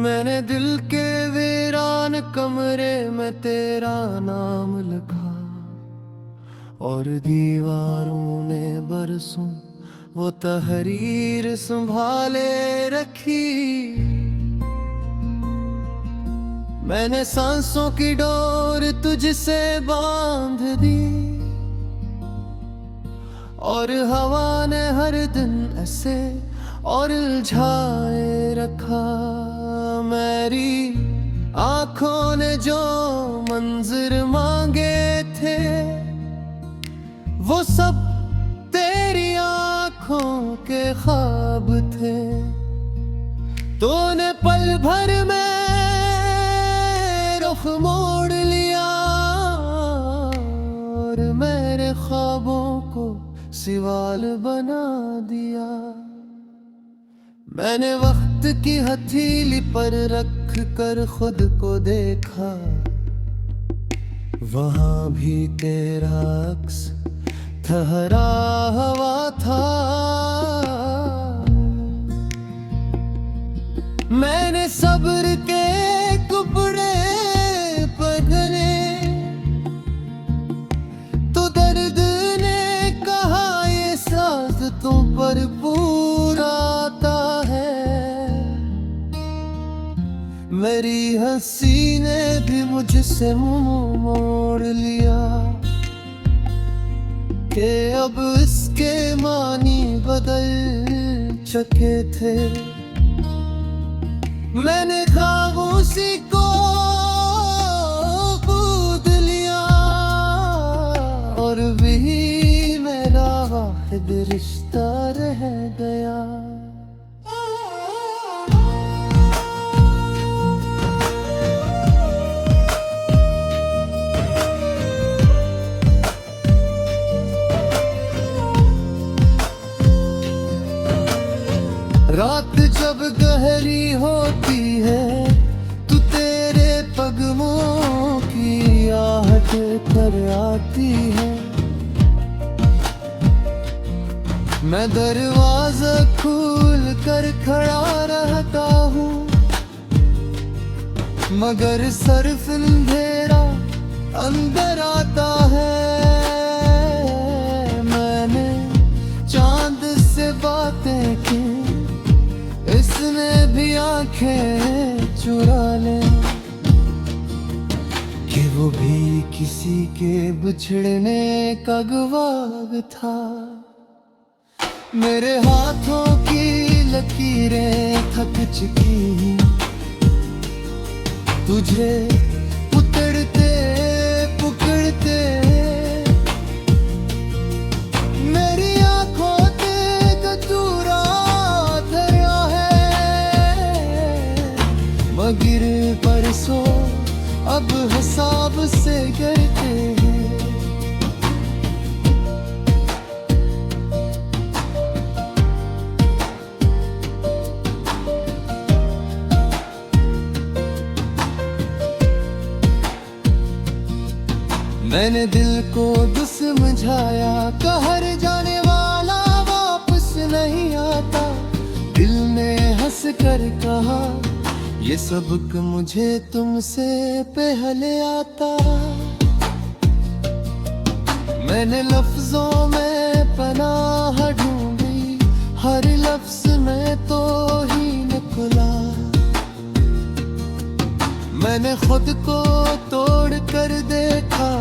मैंने दिल के वीरान कमरे में तेरा नाम लिखा और दीवारों ने बरसों वो तहरीर संभाले रखी। मैंने सांसों की डोर तुझसे बांध दी और हवा ने हर दिन ऐसे और उलझाए रखा। मेरी आंखों ने जो मंजर मांगे थे वो सब तेरी आंखों के ख्वाब थे। तूने पल भर में रुख मोड़ लिया और मेरे ख्वाबों को सिवाल बना दिया। मैंने वक्त की हथेली पर रख कर खुद को देखा, वहां भी तेरा अक्स ठहरा हुआ था। मैंने सब्र के टुकड़े पहने तो दर्द ने कहा ये साथ तुम पर पूरा आता है। मेरी हंसी ने भी मुझसे मुंह मोड़ लिया कि अब इसके मानी बदल चुके थे। मैंने खामोशी को कूद लिया और वही मेरा वाहिद रिश्ता रह गया। रात जब गहरी होती है तू तेरे कदमों की आहट कर आती है। मैं दरवाजा खोल कर खड़ा रहता हूँ मगर सिर्फ अंधेरा अंदर आता है। मैंने चांद से बातें की, इसने भी आंखें चुरा ले कि वो भी किसी के बिछड़ने का गवाह था। मेरे हाथों की लकीरें थक चुकी, तुझे उतरते पकड़ते मेरी आंखों से कसूरा धरा है। मगर परसों अब हिसाब से गिरते हैं। मैंने दिल को समझाया कहर जाने वाला वापस नहीं आता। दिल ने हंस कर कहा ये सबक मुझे तुमसे पहले आता। मैंने लफ्जों में पनाह ढूंढी, हर लफ्ज में तो ही निकला। मैंने खुद को तोड़ कर देखा,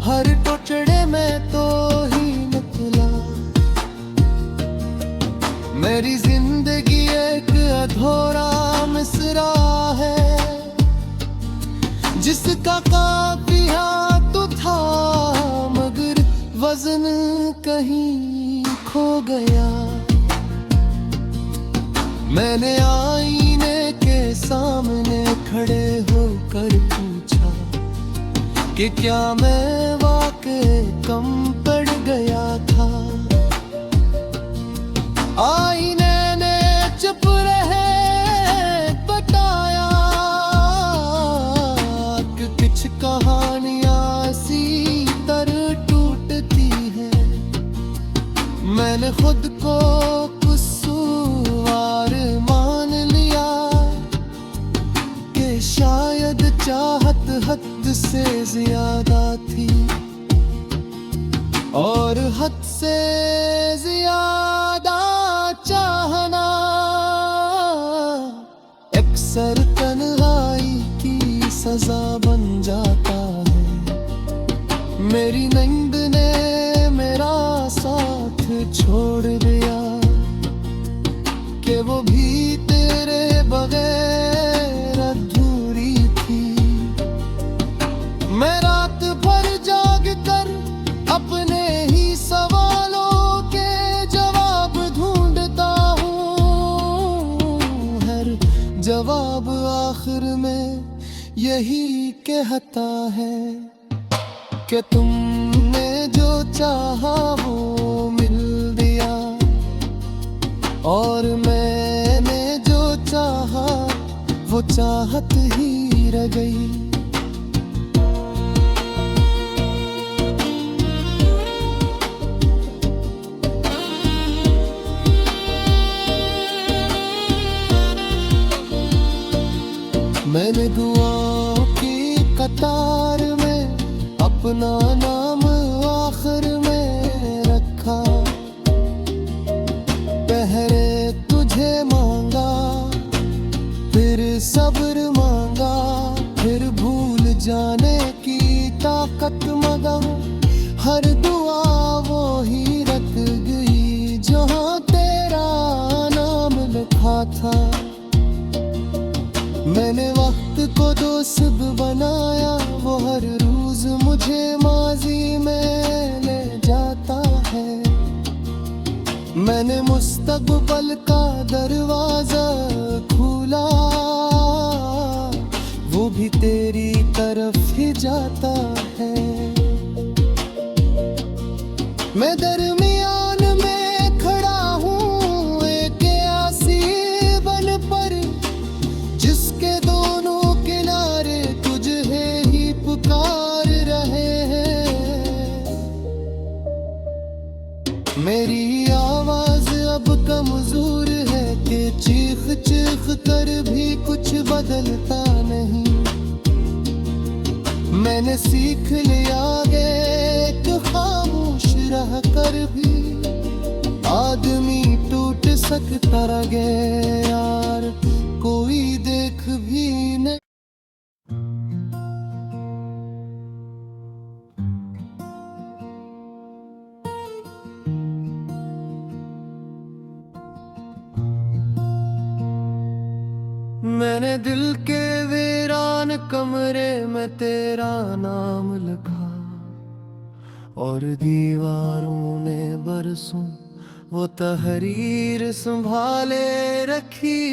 हर टुकड़े में तो ही निकला। मेरी जिंदगी एक अधूरा मिसरा है जिसका काफिया तो था मगर वजन कहीं खो गया। मैंने आईने के सामने खड़े होकर पूछा कि क्या मैं वाकई कम पड़ गया था। आईने ने चुप रहे बताया कि कुछ कहानियां सी तरह टूटती हैं। मैंने खुद को कसूरवार मान लिया शायद चाहत हद से ज्यादा थी, और हद से ज्यादा चाहना अक्सर तन्हाई की सजा बन जाता है। मेरी नींद ने मेरा साथ छोड़ दिया कि वो भी तेरे बगैर अधूरी थी। मैं रात भर जाग कर अपने ही सवालों के जवाब ढूंढता हूँ। हर जवाब आखिर में यही कहता है कि तुमने जो चाहा वो मिल दिया, और मैंने जो चाहा वो चाहत ही रह गई। मैंने दुआओं की कतार में अपना नाम आखिर में रखा। पहले तुझे मांगा, फिर सब्र मांगा, फिर भूल जाने की ताकत मांगा। हर दुआ वो ही रख गई जहाँ तेरा नाम लिखा था। मैंने वक्त को दोस्त बनाया, वो हर रोज मुझे माजी में ले जाता है। मैंने मुस्तकबिल का दरवाजा खोला, वो भी तेरी तरफ ही जाता है। मैं दरमियान में खड़ा हूँ एक आसी बन पर, जिसके दोनों किनारे तुझे ही पुकार रहे हैं। मेरी आवाज अब कमजोर है कि चीख चीख कर भी कुछ बदलता नहीं। मैंने सीख लिया कि खामोश रह कर भी आदमी टूट सकता रहे यार, कोई देख भी नहीं। मैंने दिल के वीरान कमरे में तेरा नाम लिखा, और दीवारों ने बरसों वो तहरीर संभाले रखी।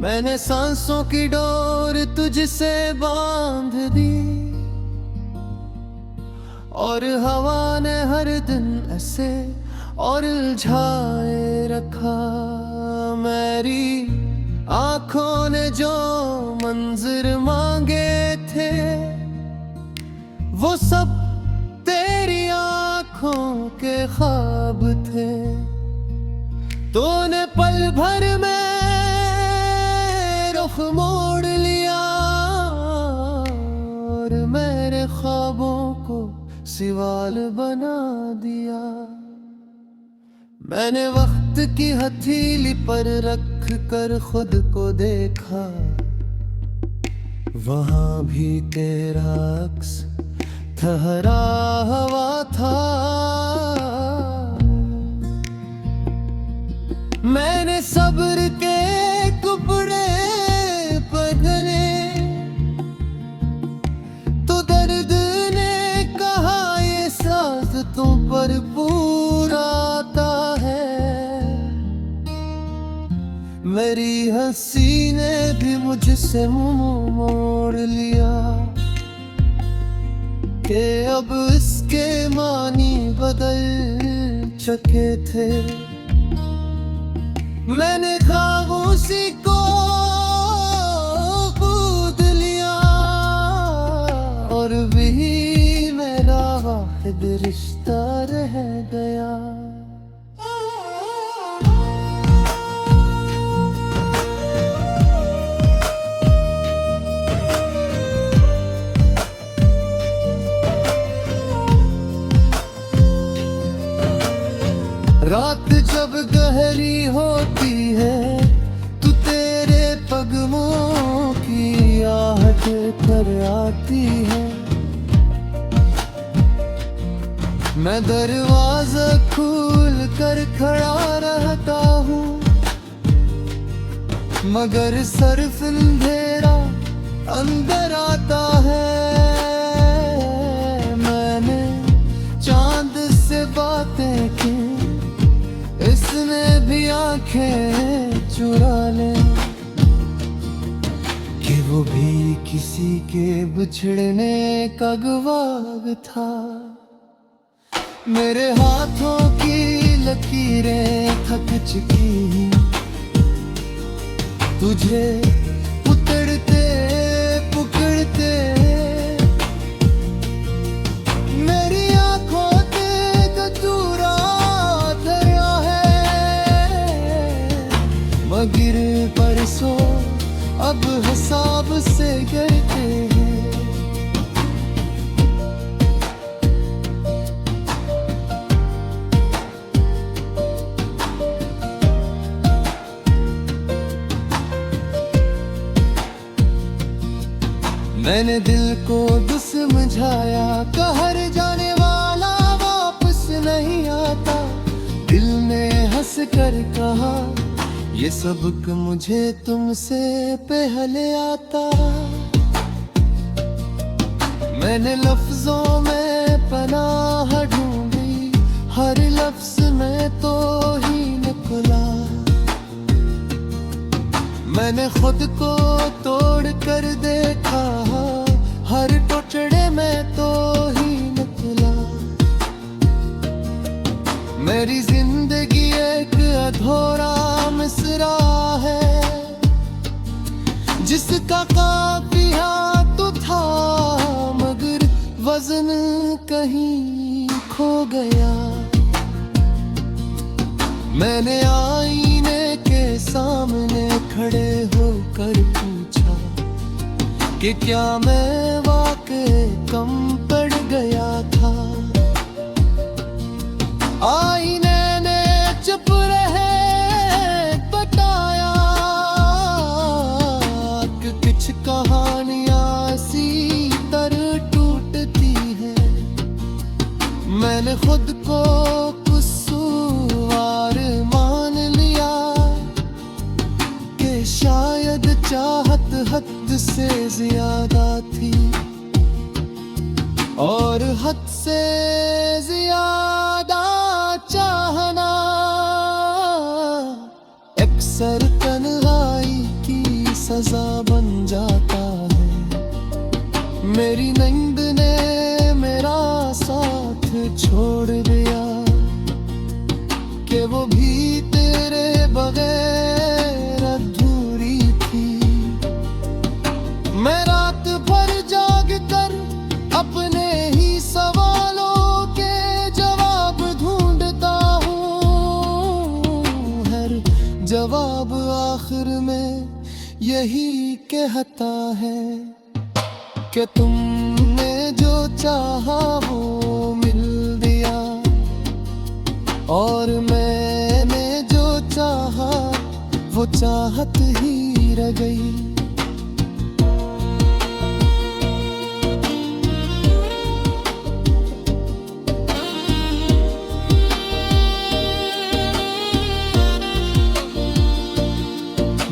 मैंने सांसों की डोर तुझसे बांध दी, और हवा ने हर दिन ऐसे और उलझाए रखा। मेरी आंखों ने जो मंजर मांगे थे वो सब तेरी आंखों के ख्वाब थे। तूने पल भर में रुख मोड़ लिया, और मेरे ख्वाबों को सिवाल बना दिया। मैंने वक्त की हथेली पर रख कर खुद को देखा, वहां भी तेरा अक्स ठहरा हुआ था। मैंने सब्र के टुकड़े पहने, तो दर्द ने कहा ये सांस तुम पर पूरा आता है। मेरी हंसी ने भी मुझसे मुंह मोड़ लिया कि अब इसके मानी बदल चुके थे। मैंने खामोशी को कूद लिया, और भी मेरा वाहिद रिश्ता रह गया। गहरी होती है, तू तेरे कदमों की आहट कर आती है। मैं दरवाजा खोल कर खड़ा रहता हूँ, मगर सिर्फ अंधेरा अंदर आता है। मैंने चांद से बातें की, इसने भी आंखें चुरा ले, कि वो भी किसी के बिछड़ने का गवाह था। मेरे हाथों की लकीरें थक चुकी, तुझे उतरते पकड़ते। मेरी आंखों पे कतूरा धरा है, मगर परसों अब हिसाब से गिरते हैं। मैंने दिल को समझाया, कहर जाने वाला वापस नहीं आता। दिल ने हंस कर कहा, ये सबक मुझे तुमसे पहले आता। मैंने लफ्जों में पनाह ढूंढी, हर लफ्ज में तो ही निकला। मैंने खुद को तोड़ कर देखा, हर टुकड़े में तो ही निकला। मेरी जिंदगी एक अधूरा मिसरा है, जिसका काफिया तो था, मगर वजन कहीं खो गया। मैंने आईने के सामने खड़े होकर पूछा, कि क्या मैं वाकई कम पड़ गया था। आईने ने चुप रहे बताया, कि कुछ कहानियां सी तरह टूटती हैं। मैंने खुद को कसूरवार मान लिया, कि शायद चाहत हद से ज्यादा थी, और हद से ज्यादा चाहना अक्सर तन्हाई की सजा बन जाता है। मेरी नींद ने मेरा साथ छोड़ दिया, कि वो भी तेरे बगैर अधूरी थी। मैं रात भर जाग कर अपने ही सवालों के जवाब ढूंढता हूँ। हर जवाब आखिर में यही कहता है, कि तुमने जो चाहा वो मिल दिया, और मैंने जो चाहा वो चाहत ही रह गई।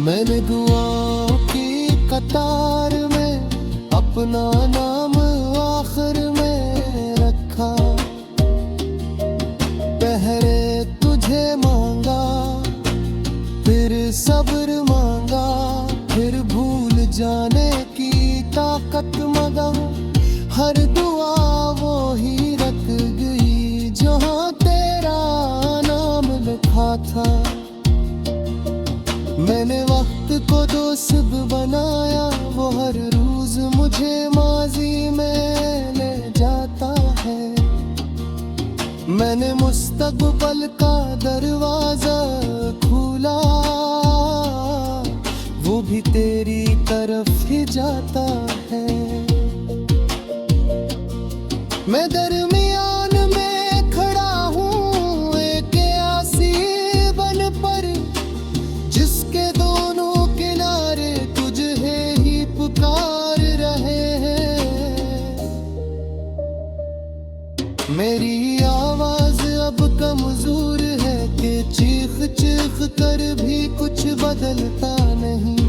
मैंने दुआओं की कतार में अपना नाम आखिर में रखा। पहले तुझे मांगा, फिर सब्र मांगा, फिर भूल जाने की ताकत मांगा। हर दुआ वो ही रख गई जहाँ तेरा नाम लिखा था। मैंने वक्त को दोस्त बनाया, वो हर रोज मुझे माजी में ले जाता है। मैंने मुस्तकबिल का दरवाजा खोला, वो भी तेरी तरफ ही जाता है। मैं दरमियान में खड़ा हूँ, एक आसी मेरी आवाज अब कमजोर है कि चीख चीख कर भी कुछ बदलता नहीं।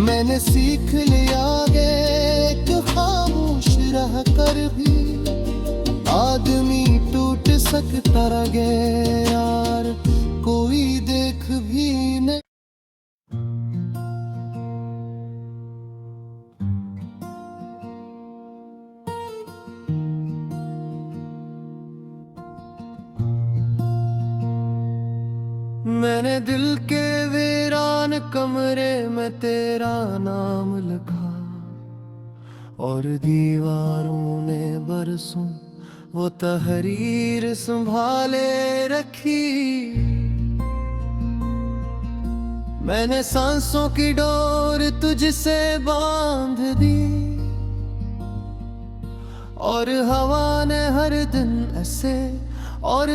मैंने सीख लिया कि खामोश रह कर भी आदमी टूट सकता रहे यार, कोई देख भी नहीं। मैंने दिल के वीरान कमरे में तेरा नाम लिखा और दीवारों ने बरसों वो तहरीर संभाले रखी। मैंने सांसों की डोर तुझसे बांध दी और हवा ने हर दिन ऐसे और